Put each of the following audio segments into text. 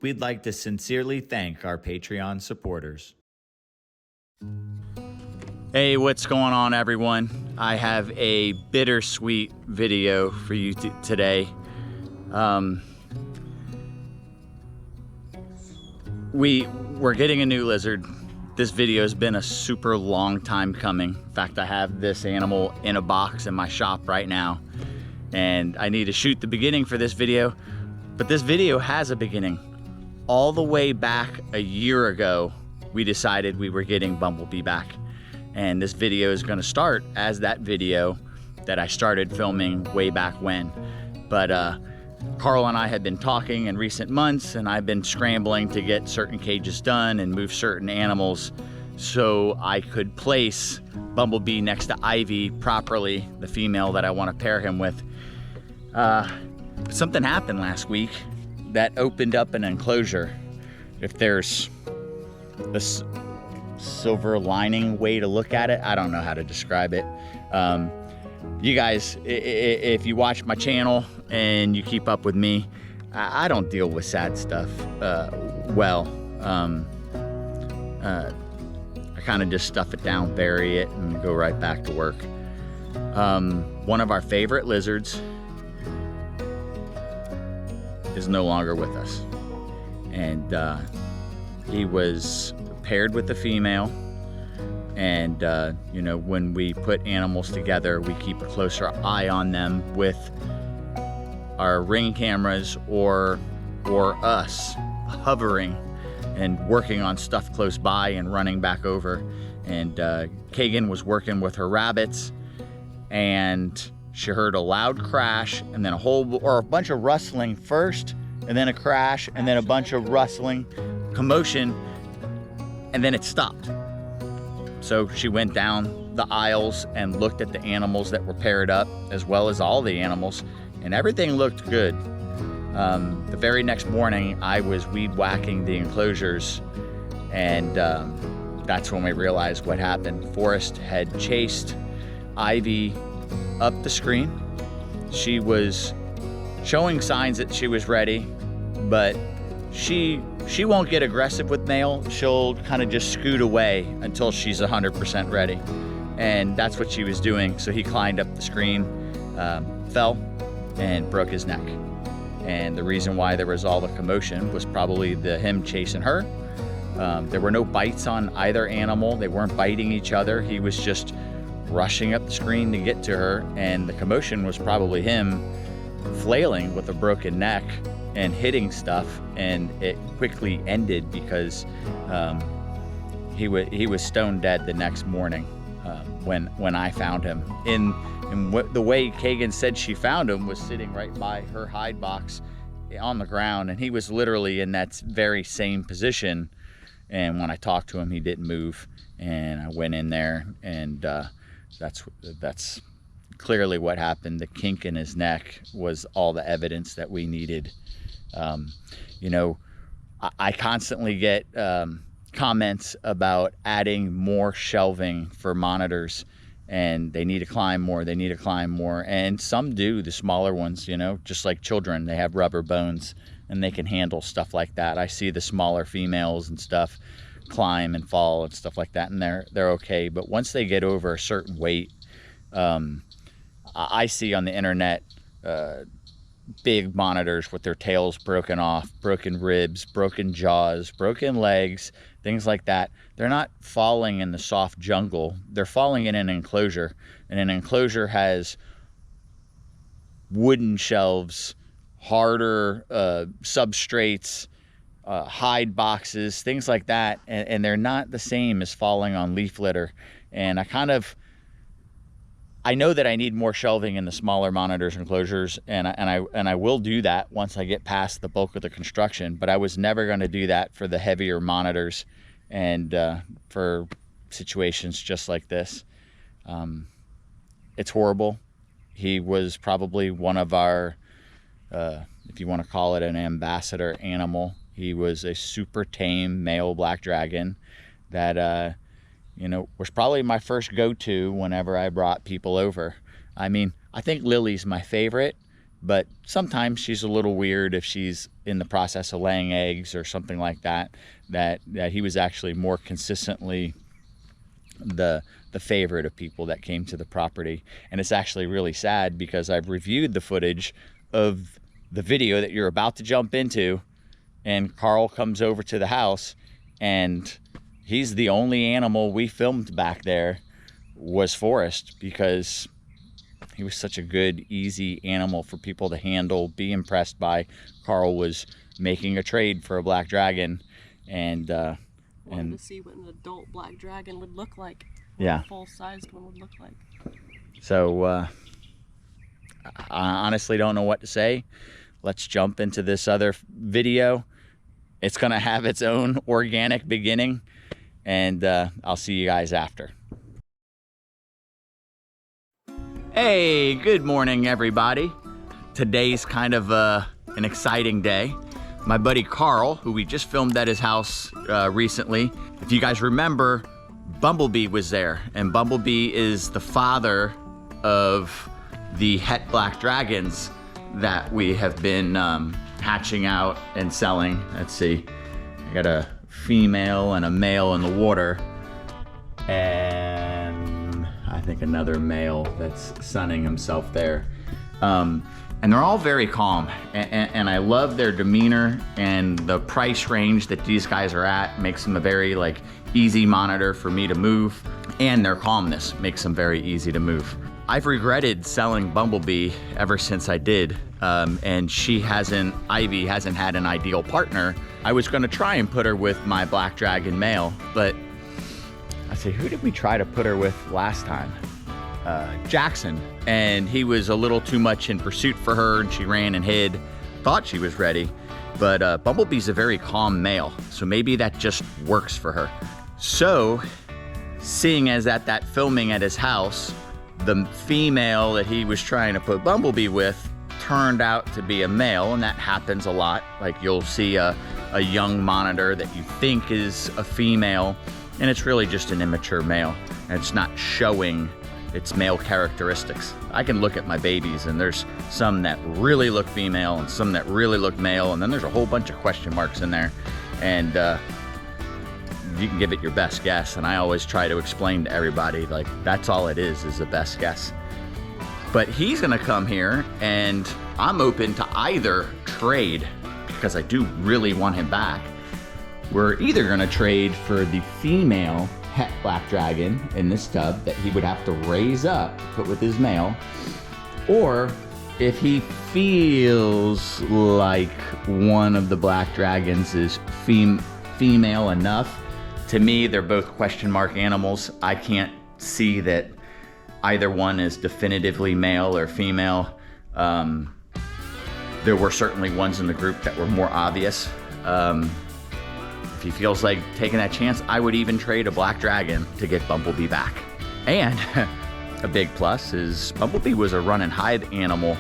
we'd like to sincerely thank our Patreon supporters. Hey, what's going on, everyone? I have a bittersweet video for you today. We're getting a new lizard. This video has been a super long time coming. In fact, I have this animal in a box in my shop right now, and I need to shoot the beginning for this video, but this video has a beginning. All the way back a year ago, we decided we were getting Bumblebee back. And this video is gonna start as that video that I started filming way back when. But Carl and I had been talking in recent months, and I've been scrambling to get certain cages done and move certain animals so I could place Bumblebee next to Ivy properly, the female that I want to pair him with. Something happened last week that opened up an enclosure. If there's this silver lining way to look at it, I don't know how to describe it. You guys, if you watch my channel and you keep up with me, I don't deal with sad stuff well. I kind of just stuff it down, bury it, and go right back to work. One of our favorite lizards is no longer with us, and he was paired with a female, and you know, when we put animals together, we keep a closer eye on them with our Ring cameras or us hovering and working on stuff close by and running back over. And Kagan was working with her rabbits, and she heard a loud crash, and then a bunch of rustling first, and then a crash, and then a bunch of rustling, commotion, and then it stopped. So she went down the aisles and looked at the animals that were paired up, as well as all the animals, and everything looked good. The very next morning, I was weed whacking the enclosures, and that's when we realized what happened. Forrest had chased Ivy up the screen. She was showing signs that she was ready, but she won't get aggressive with male. She'll kind of just scoot away until she's 100% ready. And that's what she was doing. So he climbed up the screen, fell, and broke his neck. And the reason why there was all the commotion was probably him chasing her. There were no bites on either animal. They weren't biting each other. He was just rushing up the screen to get to her, and the commotion was probably him flailing with a broken neck and hitting stuff, and it quickly ended because he was stone dead the next morning when I found him. The way Kagan said she found him was sitting right by her hide box on the ground, and he was literally in that very same position. And when I talked to him, he didn't move, and I went in there, and that's clearly what happened. The kink in his neck was all the evidence that we needed. You know, I constantly get comments about adding more shelving for monitors, and they need to climb more, and some do, the smaller ones, you know, just like children. They have rubber bones and they can handle stuff like that. I see the smaller females and stuff climb and fall and stuff like that, and they're okay. But once they get over a certain weight, I see on the internet big monitors with their tails broken off, broken ribs, broken jaws, broken legs, things like that. They're not falling in the soft jungle. They're falling in an enclosure, and an enclosure has wooden shelves, harder substrates, hide boxes, things like that, and they're not the same as falling on leaf litter. And I know that I need more shelving in the smaller monitors enclosures, and I will do that once I get past the bulk of the construction, but I was never going to do that for the heavier monitors and for situations just like this. It's horrible. He was probably one of our, if you want to call it an ambassador animal. He was a super tame male black dragon that you know, was probably my first go-to whenever I brought people over. I mean, I think Lily's my favorite, but sometimes she's a little weird if she's in the process of laying eggs or something like that, that he was actually more consistently the favorite of people that came to the property. And it's actually really sad because I've reviewed the footage of the video that you're about to jump into, and Carl comes over to the house, and he's the only animal we filmed back there was Forrest, because he was such a good, easy animal for people to handle, be impressed by. Carl was making a trade for a black dragon, and wanted to see what an adult black dragon would look like. Yeah. What a full-sized one would look like. So I honestly don't know what to say. Let's jump into this other video. It's gonna have its own organic beginning, and I'll see you guys after. Hey, good morning, everybody. Today's kind of an exciting day. My buddy Carl, who we just filmed at his house recently, if you guys remember, Bumblebee was there, and Bumblebee is the father of the het black dragons that we have been hatching out and selling. Let's see, I got a female and a male in the water, and I think another male that's sunning himself there. And they're all very calm, and I love their demeanor, and the price range that these guys are at makes them a very easy monitor for me to move, and their calmness makes them very easy to move. I've regretted selling Bumblebee ever since I did, and Ivy hasn't had an ideal partner. I was gonna try and put her with my black dragon male, but I say, who did we try to put her with last time? Jackson, and he was a little too much in pursuit for her, and she ran and hid, thought she was ready, but Bumblebee's a very calm male, so maybe that just works for her. So, seeing as at that filming at his house, the female that he was trying to put Bumblebee with turned out to be a male, and that happens a lot. You'll see a young monitor that you think is a female, and it's really just an immature male, and it's not showing its male characteristics. I can look at my babies, and there's some that really look female and some that really look male, and then there's a whole bunch of question marks in there, and you can give it your best guess. And I always try to explain to everybody, that's all it is the best guess. But he's gonna come here, and I'm open to either trade, because I do really want him back. We're either gonna trade for the female het black dragon in this tub that he would have to raise up, put with his male, or if he feels like one of the black dragons is female enough. To me, they're both question mark animals. I can't see that either one is definitively male or female. There were certainly ones in the group that were more obvious. If he feels like taking that chance, I would even trade a black dragon to get Bumblebee back. And a big plus is Bumblebee was a run and hide animal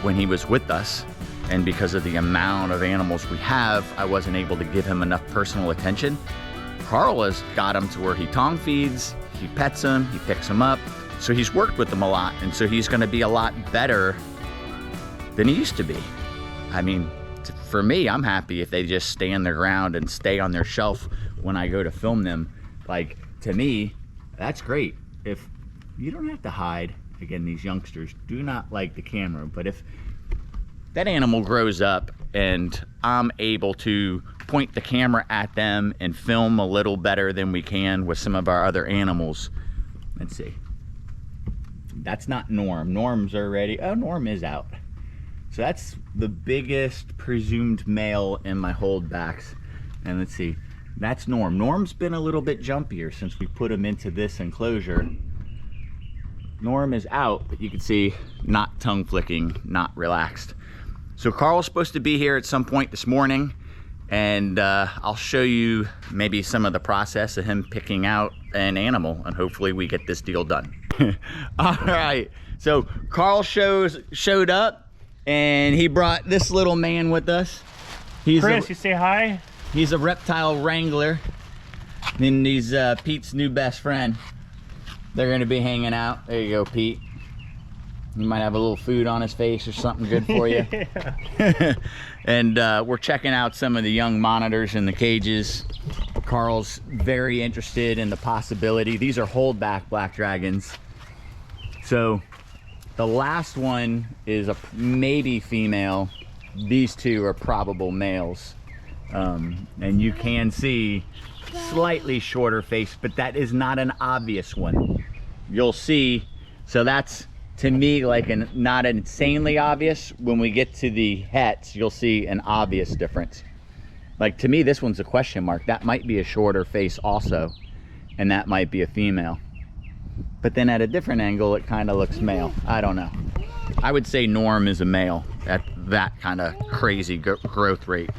when he was with us. And because of the amount of animals we have, I wasn't able to give him enough personal attention. Carl has got him to where he tongue feeds, he pets him, he picks him up. So he's worked with them a lot. And so he's gonna be a lot better than he used to be. I mean, for me, I'm happy if they just stay on the ground and stay on their shelf when I go to film them. To me, that's great. If you don't have to hide, again, these youngsters do not like the camera, but if that animal grows up and I'm able to point the camera at them and film a little better than we can with some of our other animals. Let's see. That's not Norm. Norm's already, oh, Norm is out. So that's the biggest presumed male in my holdbacks. And let's see, that's Norm. Norm's been a little bit jumpier since we put him into this enclosure. Norm is out, but you can see not tongue flicking, not relaxed. So Carl's supposed to be here at some point this morning, and I'll show you maybe some of the process of him picking out an animal, and hopefully we get this deal done. All right, so Carl showed up, and he brought this little man with us. Chris, you say hi? He's a reptile wrangler, and he's Pete's new best friend. They're gonna be hanging out. There you go, Pete. He might have a little food on his face or something good for you. And we're checking out some of the young monitors in the cages. Carl's very interested in the possibility. These are holdback black dragons. So the last one is a maybe female. These two are probable males. And you can see slightly shorter face, but that is not an obvious one. You'll see, so that's to me like not insanely obvious. When we get to the hets, you'll see an obvious difference. Like to me, this one's a question mark. That might be a shorter face also, and that might be a female. But then at a different angle, it kind of looks male. I don't know. I would say Norm is a male at that kind of crazy growth rate.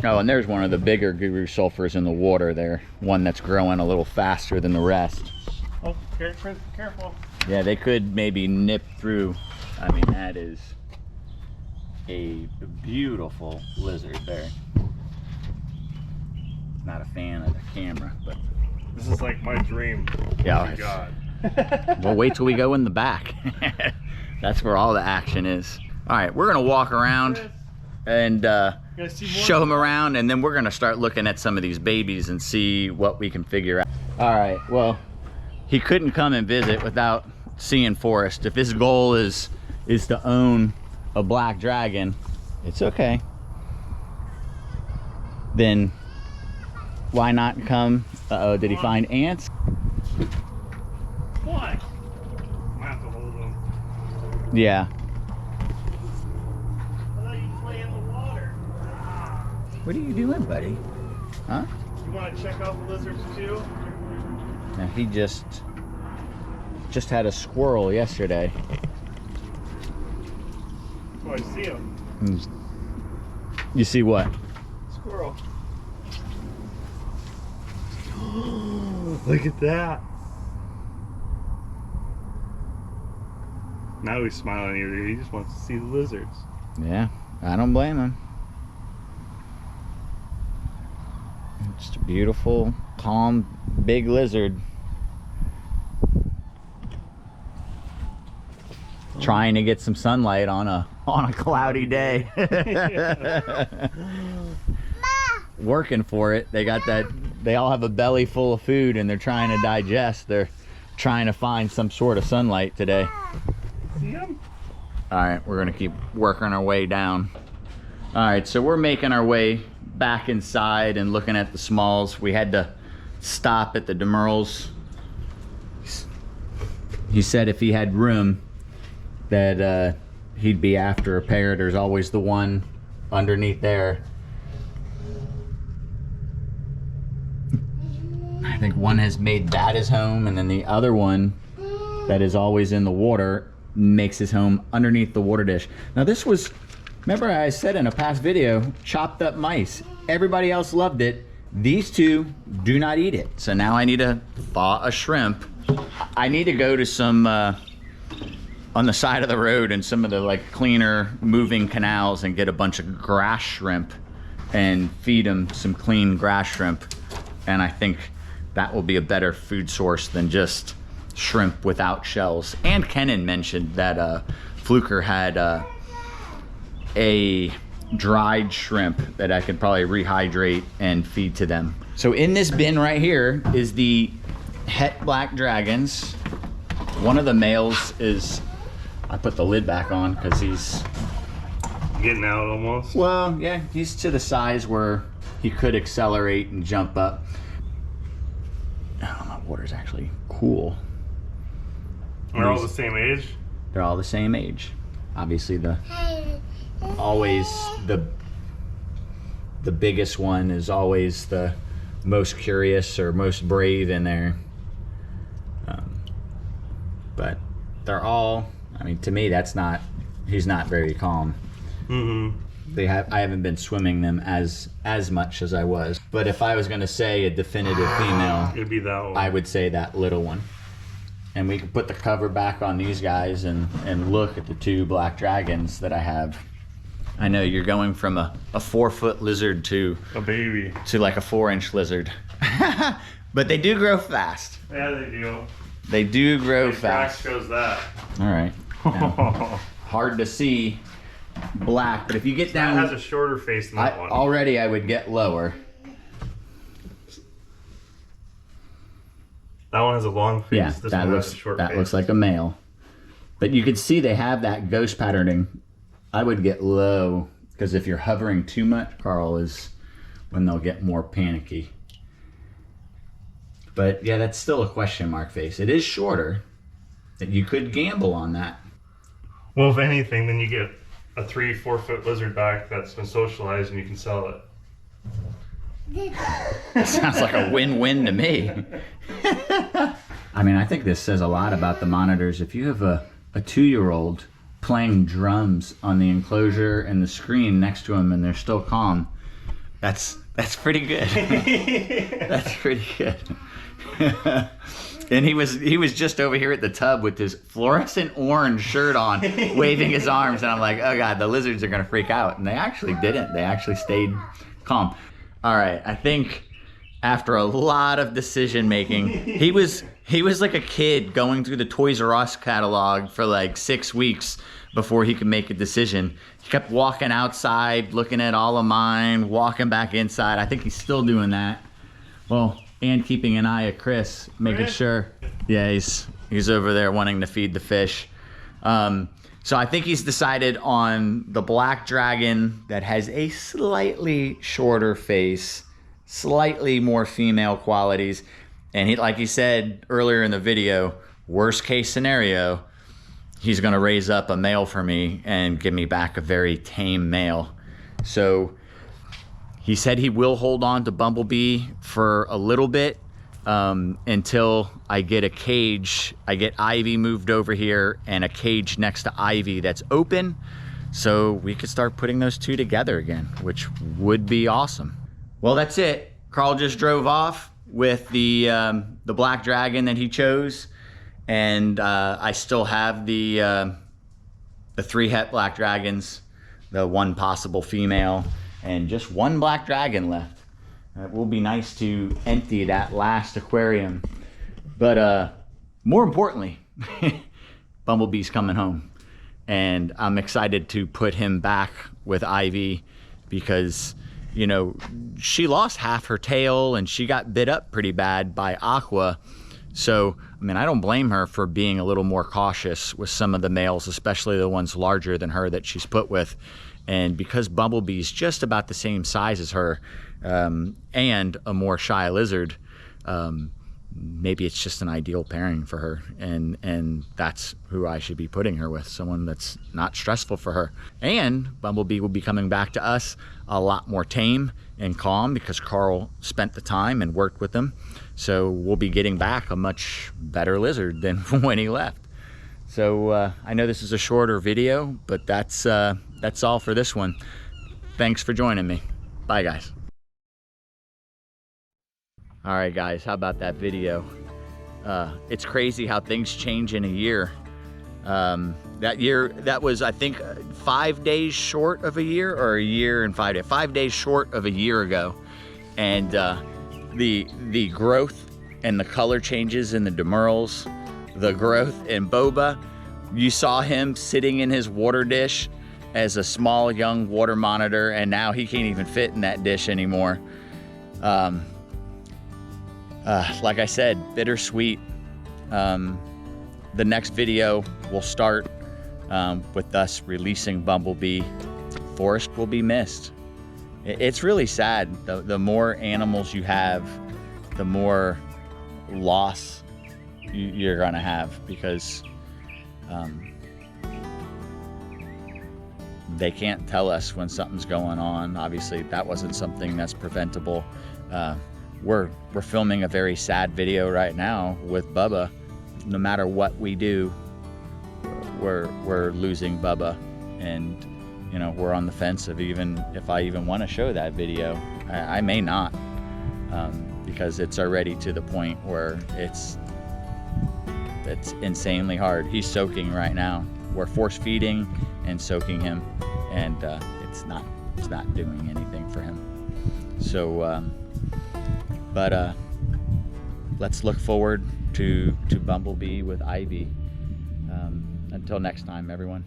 Oh, and there's one of the bigger guru sulfurs in the water there. One that's growing a little faster than the rest. Oh, careful. Yeah, they could maybe nip through. I mean, that is a beautiful lizard there. Not a fan of the camera, but this is like my dream. Yeah. Oh my God. Well, wait till we go in the back. That's where all the action is. All right, we're gonna walk around and show them around, and then we're gonna start looking at some of these babies and see what we can figure out. All right, well, he couldn't come and visit without seeing Forrest. If his goal is to own a black dragon, it's okay. Then why not come? Uh-oh, did he find ants? What? I have to hold him. Yeah. I thought you play in the water. What are you doing, buddy? Huh? You want to check out the lizards too? Now he just had a squirrel yesterday. Oh, I see him. You see what? Squirrel. Look at that. Now he's smiling at you. He just wants to see the lizards. Yeah, I don't blame him. Just a beautiful, calm, big lizard. Trying to get some sunlight on a cloudy day. Working for it. They got that. They all have a belly full of food and they're trying to digest. They're trying to find some sort of sunlight today. See him? All right, we're gonna keep working our way down. All right, so we're making our way back inside and looking at the smalls. We had to stop at the Demurrals. He said if he had room that he'd be after a pair. There's always the one underneath there. I think one has made that his home, and then the other one that is always in the water makes his home underneath the water dish. Now this was, remember I said in a past video, chopped up mice. Everybody else loved it. These two do not eat it. So now I need to thaw a shrimp. I need to go to some, on the side of the road and some of the like cleaner moving canals and get a bunch of grass shrimp and feed them some clean grass shrimp. And I think that will be a better food source than just shrimp without shells. And Kenan mentioned that Fluker had a dried shrimp that I could probably rehydrate and feed to them. So in this bin right here is the het black dragons. One of the males is, I put the lid back on because he's getting out almost. Well, yeah, he's to the size where he could accelerate and jump up. Oh, my water's actually cool. They're all the same age? They're all the same age. Obviously always the biggest one is always the most curious or most brave in there. But they're all, I mean, to me, he's not very calm. Mm-hmm. I haven't been swimming them as much as I was. But if I was gonna say a definitive female, it'd be that one. I would say that little one. And we can put the cover back on these guys and look at the two black dragons that I have. I know you're going from a 4-foot lizard to a baby to like a 4-inch lizard. But they do grow fast. Yeah, they do. They do grow fast. Track shows that. All right. Now, hard to see black, but if you get down, that has a shorter face than that one. Already I would get lower. That one has a long face. Yeah, This that one looks has a short that face. looks like a male. But you can see they have that ghost patterning. I would get low, because if you're hovering too much, Carl, is when they'll get more panicky. But yeah, that's still a question mark face. It is shorter. That you could gamble on that. Well, if anything, then you get a 3-4 foot lizard back that's been socialized and you can sell it. That sounds like a win-win to me. I mean, I think this says a lot about the monitors. If you have a 2-year-old playing drums on the enclosure and the screen next to them and they're still calm, that's pretty good. That's pretty good. And he was just over here at the tub with his fluorescent orange shirt on, waving his arms, and I'm like, oh God, the lizards are gonna freak out. And they actually didn't. They actually stayed calm. All right, I think after a lot of decision making, he was like a kid going through the Toys R Us catalog for like 6 weeks before he could make a decision. He kept walking outside, looking at all of mine, walking back inside. I think he's still doing that. Well, and keeping an eye at Chris, making sure. Yeah, he's over there wanting to feed the fish. So I think he's decided on the black dragon that has a slightly shorter face, slightly more female qualities. And he, like he said earlier in the video, worst case scenario, he's gonna raise up a male for me and give me back a very tame male. So he said he will hold on to Bumblebee for a little bit until I get a cage. I get Ivy moved over here and a cage next to Ivy that's open, so we could start putting those two together again, which would be awesome. Well, that's it. Carl just drove off with the black dragon that he chose, and I still have the 3 het black dragons, the 1 possible female, and just 1 black dragon left. It will be nice to empty that last aquarium. But more importantly, Bumblebee's coming home. And I'm excited to put him back with Ivy because, you know, she lost half her tail and she got bit up pretty bad by Aqua. So, I mean, I don't blame her for being a little more cautious with some of the males, especially the ones larger than her that she's put with. And because Bumblebee's just about the same size as her, and a more shy lizard, maybe it's just an ideal pairing for her, and that's who I should be putting her with, someone that's not stressful for her. And Bumblebee will be coming back to us a lot more tame and calm because Carl spent the time and worked with them. So we'll be getting back a much better lizard than when he left. So I know this is a shorter video, but that's all for this one. Thanks for joining me. Bye, guys. All right, guys, how about that video? It's crazy how things change in a year. That year, that was, I think, 5 days short of a year, or a year and 5 days. 5 days short of a year ago. And the growth and the color changes in the demurals, the growth in Boba. You saw him sitting in his water dish as a small young water monitor, and now he can't even fit in that dish anymore. Like I said, bittersweet. The next video will start with us releasing Bumblebee. Forrest will be missed. It's really sad. The more animals you have, the more loss you're gonna have, because they can't tell us when something's going on. Obviously, that wasn't something that's preventable. We're filming a very sad video right now with Bubba. No matter what we do, we're losing Bubba, and you know, we're on the fence of even if I even want to show that video. I may not, because it's already to the point where it's insanely hard. He's soaking right now. We're force feeding and soaking him, and it's not doing anything for him. So, but let's look forward to Bumblebee with Ivy. Until next time, everyone.